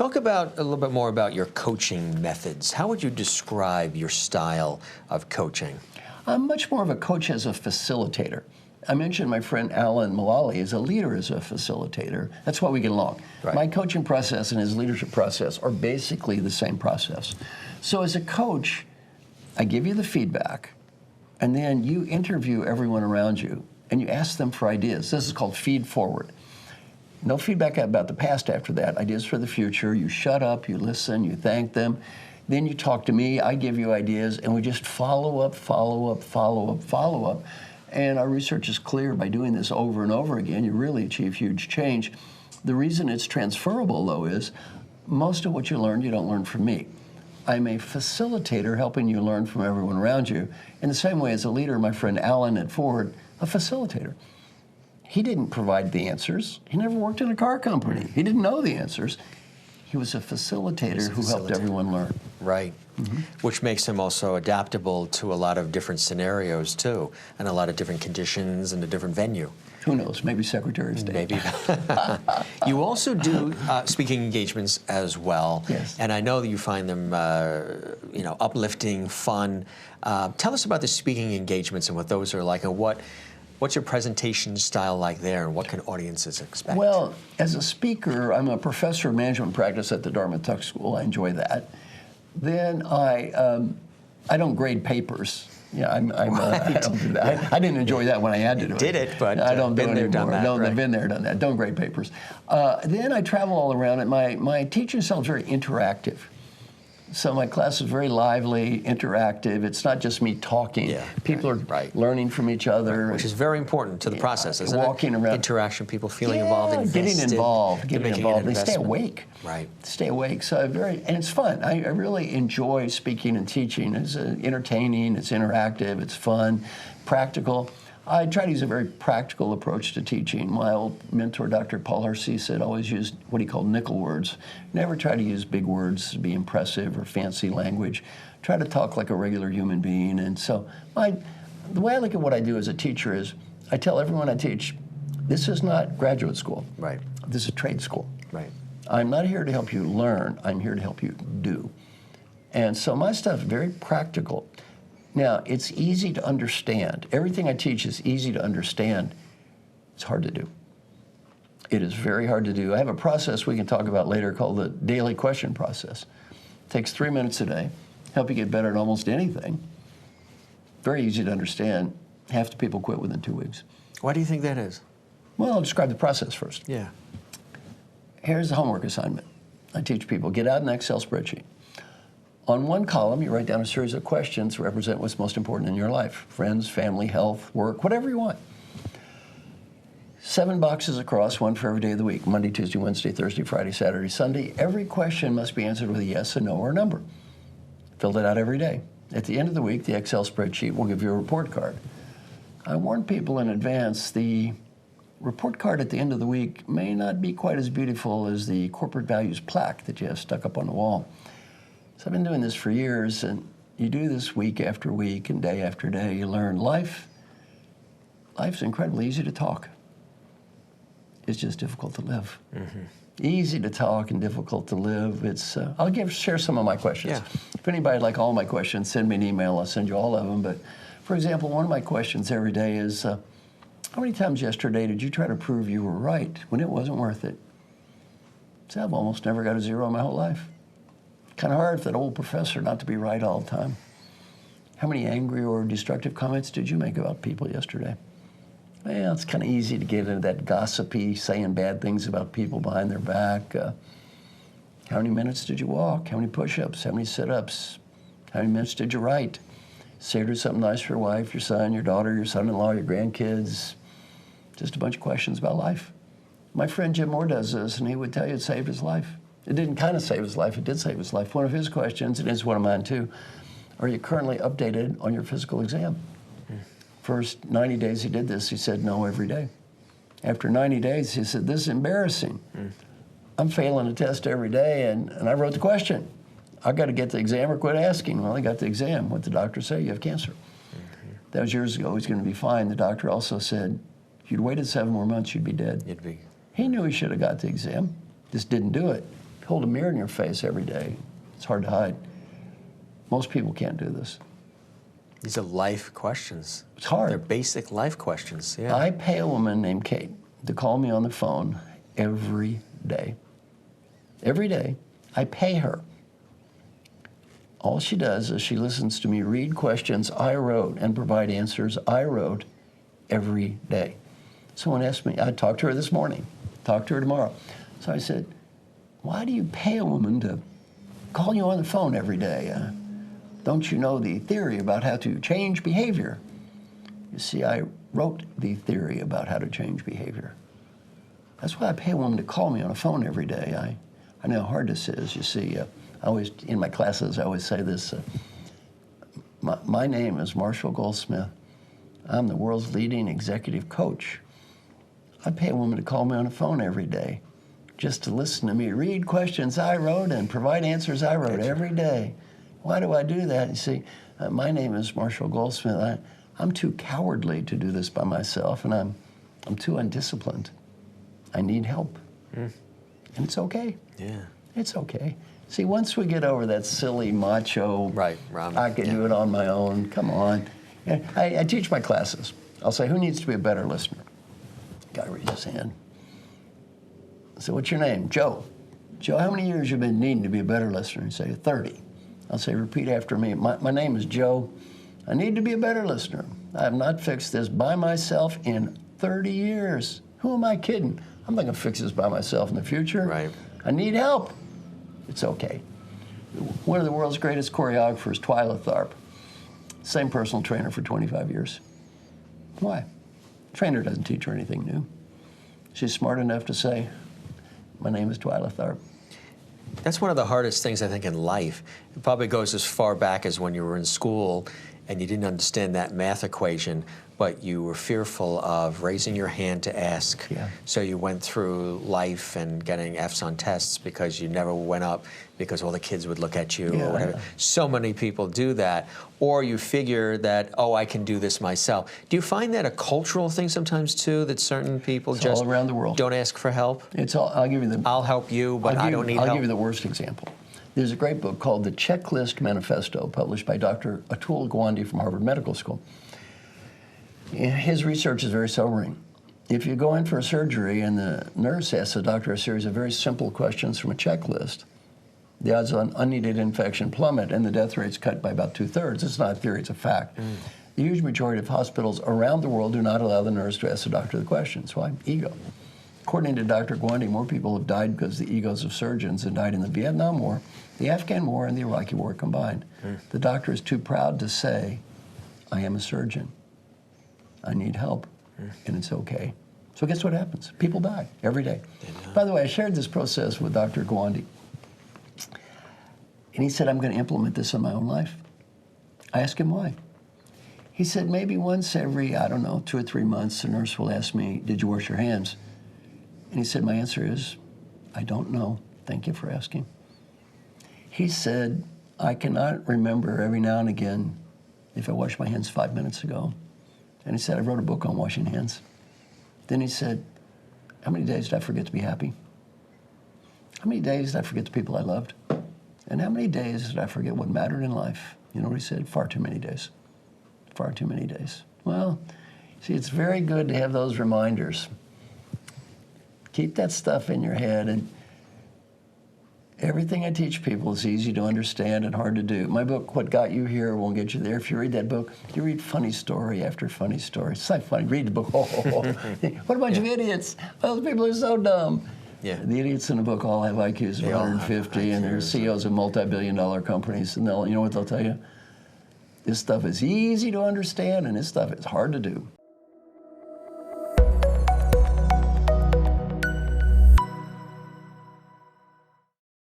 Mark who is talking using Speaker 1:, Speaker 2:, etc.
Speaker 1: Talk about a little bit more about your coaching methods. How would you describe your style of coaching?
Speaker 2: I'm much more of a coach as a facilitator. I mentioned my friend Alan Mullally is a leader as a facilitator. That's why we get along.
Speaker 1: Right.
Speaker 2: My coaching process and his leadership process are basically the same process. So as a coach, I give you the feedback, and then you interview everyone around you, and you ask them for ideas. This is called feed forward. No feedback about the past after that, ideas for the future. You shut up, you listen, you thank them. Then you talk to me, I give you ideas, and we just follow up, follow up, follow up, follow up. And our research is clear, by doing this over and over again, you really achieve huge change. The reason it's transferable, though, is most of what you learn, you don't learn from me. I'm a facilitator helping you learn from everyone around you. In the same way as a leader, my friend Alan at Ford, a facilitator. He didn't provide the answers. He never worked in a car company. He didn't know the answers. He was a facilitator who helped everyone learn.
Speaker 1: Right. Which makes him also adaptable to a lot of different scenarios, too, and a lot of different conditions and a different venue.
Speaker 2: Who knows? Maybe Secretary of State.
Speaker 1: Maybe. You also do speaking engagements as well.
Speaker 2: Yes.
Speaker 1: And I know that you find them, uplifting, fun. Tell us about the speaking engagements and what those are like, and what's your presentation style like there, and what can audiences expect?
Speaker 2: Well, as a speaker, I'm a professor of management practice at the Dartmouth Tuck School. I enjoy that. Then I don't grade papers. Yeah, I don't do that. Yeah. I didn't enjoy that when I had to do it.
Speaker 1: Did it, but
Speaker 2: I don't do
Speaker 1: been
Speaker 2: it
Speaker 1: there,
Speaker 2: anymore.
Speaker 1: done that.
Speaker 2: No,
Speaker 1: Right.
Speaker 2: I've been there, done that. Don't grade papers. Then I travel all around it. My teaching style is very interactive. So my class is very lively, interactive. It's not just me talking.
Speaker 1: Yeah,
Speaker 2: people are learning from each other.
Speaker 1: Which is very important to the process, isn't
Speaker 2: walking
Speaker 1: it?
Speaker 2: around.
Speaker 1: Interaction, people feeling involved, invested.
Speaker 2: Getting involved. They stay awake.
Speaker 1: Right.
Speaker 2: Stay awake. So and it's fun. I really enjoy speaking and teaching. It's entertaining, it's interactive, it's fun, practical. I try to use a very practical approach to teaching. My old mentor, Dr. Paul R.C., said always use what he called nickel words. Never try to use big words to be impressive or fancy language. Try to talk like a regular human being. And so the way I look at what I do as a teacher is I tell everyone I teach, this is not graduate school.
Speaker 1: Right.
Speaker 2: This is trade school.
Speaker 1: Right.
Speaker 2: I'm not here to help you learn. I'm here to help you do. And so my stuff is very practical. Now, it's easy to understand. Everything I teach is easy to understand. It's hard to do. It is very hard to do. I have a process we can talk about later called the daily question process. It takes 3 minutes a day, help you get better at almost anything. Very easy to understand. Half the people quit within 2 weeks.
Speaker 1: Why do you think that is?
Speaker 2: Well, I'll describe the process first.
Speaker 1: Yeah.
Speaker 2: Here's the homework assignment. I teach people, get out an Excel spreadsheet. On one column, you write down a series of questions that represent what's most important in your life. Friends, family, health, work, whatever you want. 7 boxes across, one for every day of the week. Monday, Tuesday, Wednesday, Thursday, Friday, Saturday, Sunday. Every question must be answered with a yes, a no, or a number. Fill it out every day. At the end of the week, the Excel spreadsheet will give you a report card. I warn people in advance, the report card at the end of the week may not be quite as beautiful as the corporate values plaque that you have stuck up on the wall. So I've been doing this for years, and you do this week after week and day after day. You learn life's incredibly easy to talk. It's just difficult to live. Mm-hmm. Easy to talk and difficult to live. I'll share some of my questions.
Speaker 1: Yeah.
Speaker 2: If anybody would like all my questions, send me an email. I'll send you all of them. But for example, one of my questions every day is, how many times yesterday did you try to prove you were right when it wasn't worth it? So I've almost never got a 0 in my whole life. Kind of hard for that old professor not to be right all the time. How many angry or destructive comments did you make about people yesterday? Well, it's kind of easy to get into that gossipy, saying bad things about people behind their back. How many minutes did you walk? How many push-ups? How many sit-ups? How many minutes did you write? Say or do something nice for your wife, your son, your daughter, your son-in-law, your grandkids. Just a bunch of questions about life. My friend Jim Moore does this, and he would tell you it saved his life. It didn't kind of save his life, it did save his life. One of his questions, and it's one of mine too, are you currently updated on your physical exam? First 90 days he did this, he said no every day. After 90 days, he said, this is embarrassing. I'm failing a test every day, and I wrote the question. I got to get the exam or quit asking. Well, I got the exam. What did the doctor say? You have cancer. That was years ago. He's going to be fine. The doctor also said, if you'd waited 7 more months, you'd be dead. He knew he should have got the exam, just didn't do it. hold a mirror in your face every day. It's hard to hide. Most people can't do this.
Speaker 1: These are life questions.
Speaker 2: It's hard.
Speaker 1: They're basic life questions, yeah.
Speaker 2: I pay a woman named Kate to call me on the phone every day. Every day, I pay her. All she does is she listens to me read questions I wrote and provide answers I wrote every day. Someone asked me, I talked to her this morning, talked to her tomorrow. So I said, why do you pay a woman to call you on the phone every day? Don't you know the theory about how to change behavior? You see, I wrote the theory about how to change behavior. That's why I pay a woman to call me on the phone every day. I know how hard this is. You see, I always, in my classes, I always say this. My name is Marshall Goldsmith. I'm the world's leading executive coach. I pay a woman to call me on the phone every day just to listen to me read questions I wrote and provide answers I wrote every day. Why do I do that? You see, my name is Marshall Goldsmith. I'm too cowardly to do this by myself, and I'm too undisciplined. I need help. And it's okay.
Speaker 1: Yeah.
Speaker 2: It's okay. See, once we get over that silly macho,
Speaker 1: Right,
Speaker 2: I can do it on my own, come on. Yeah, I teach my classes. I'll say, who needs to be a better listener? Guy raises his hand. I say, what's your name? Joe. Joe, how many years you been needing to be a better listener? He say, 30. I'll say, repeat after me. My name is Joe. I need to be a better listener. I have not fixed this by myself in 30 years. Who am I kidding? I'm not going to fix this by myself in the future.
Speaker 1: Right.
Speaker 2: I need help. It's okay. One of the world's greatest choreographers, Twyla Tharp, same personal trainer for 25 years. Why? Trainer doesn't teach her anything new. She's smart enough to say, my name is Twyla Tharp.
Speaker 1: That's one of the hardest things, I think, in life. It probably goes as far back as when you were in school and you didn't understand that math equation, but you were fearful of raising your hand to ask.
Speaker 2: Yeah.
Speaker 1: So you went through life and getting Fs on tests because you never went up because all the kids would look at you
Speaker 2: Yeah,
Speaker 1: or whatever.
Speaker 2: yeah.
Speaker 1: So many people do that. Or you figure that, oh, I can do this myself. Do you find that a cultural thing sometimes, too, that certain people
Speaker 2: It's
Speaker 1: just
Speaker 2: all around the world.
Speaker 1: don't ask for help?
Speaker 2: It's all, I'll give you the...
Speaker 1: I'll help you, but I don't need help.
Speaker 2: I'll give you the worst example. There's a great book called The Checklist Manifesto, published by Dr. Atul Gawande from Harvard Medical School. His research is very sobering. If you go in for a surgery and the nurse asks the doctor a series of very simple questions from a checklist, the odds of unneeded infection plummet and the death rate's cut by about 2/3. It's not a theory, it's a fact. The huge majority of hospitals around the world do not allow the nurse to ask the doctor the questions. Why? Ego. According to Dr. Gawande, more people have died because of the egos of surgeons than died in the Vietnam War, the Afghan War, and the Iraqi War combined. The doctor is too proud to say, I am a surgeon. I need help, and it's okay. So guess what happens? People die every day. By the way, I shared this process with Dr. Gawande, and he said, I'm going to implement this in my own life. I asked him why. He said, maybe once every, 2 or 3 months, the nurse will ask me, did you wash your hands? And he said, my answer is, I don't know. Thank you for asking. He said, I cannot remember every now and again if I washed my hands 5 minutes ago. And he said, I wrote a book on washing hands. Then he said, how many days did I forget to be happy? How many days did I forget the people I loved? And how many days did I forget what mattered in life? You know what he said? Far too many days. Far too many days. Well, see, it's very good to have those reminders. Keep that stuff in your head, and everything I teach people is easy to understand and hard to do. My book, What Got You Here, Won't Get You There. If you read that book, you read funny story after funny story. It's not funny. Read the book. What a bunch of idiots. Those people are so dumb.
Speaker 1: Yeah.
Speaker 2: The idiots in the book all have IQs of 150, and they're CEOs of multi-billion-dollar companies. And you know what they'll tell you? This stuff is easy to understand, and this stuff is hard to do.